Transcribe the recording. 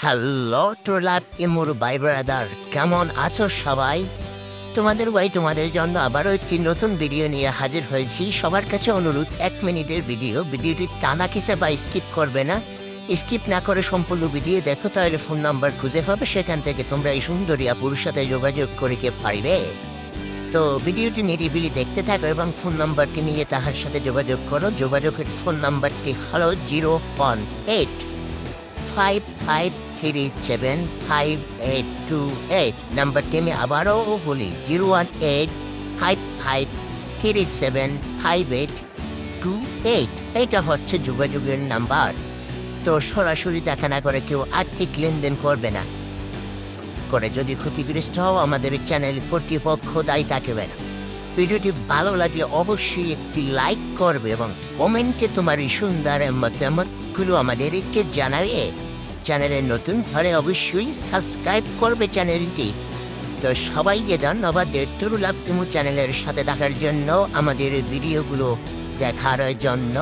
Hello ট্রোলাপ ইমুর ভাই brother, কেমন আছো সবাই? তোমাদের জন্য আবারও একটি নতুন ভিডিও নিয়ে হাজির হয়েছি। সবার কাছে অনুরোধ, 1 মিনিটের ভিডিওটি টানা খিসে বা স্কিপ করবে না। স্কিপ না করে সম্পূর্ণ ভিডিও দেখো, তাহলে ফোন নাম্বার খুঁজে পাবে, সেখান থেকে তোমরা এই সুন্দরী আপুর সাথে যোগাযোগ করিতে পারিবে। তো ভিডিওটি নিরিবিলি দেখতে থাকো এবং ফোন নাম্বারটি নিয়ে তাহার সাথে যোগাযোগ করো। যোগাযোগের ফোন নাম্বারটি হলো 018-5537-5828। নাম্বারটি আমি আবারও বলি, 018-5537-5828। এটা হচ্ছে যোগাযোগের নাম্বার। তো সরাসরি দেখা না করে কেউ আর্থিক লেনদেন করবে না। যদি ক্ষতিগ্রস্ত হও, আমাদের চ্যানেল কর্তৃপক্ষ দায়ী থাকবে না। ভিডিওটি ভালো লাগলে অবশ্যই একটি লাইক করবে এবং কমেন্টে তোমার এই সুন্দর মতামতগুলো আমাদেরকে জানাবে। চ্যানেলের নতুন হলে অবশ্যই সাবস্ক্রাইব করবে চ্যানেলটি। তো সবাইকে ধন্যবাদ ট্রুলাভ ইমু চ্যানেলের সাথে থাকার জন্য, আমাদের ভিডিওগুলো দেখার জন্য।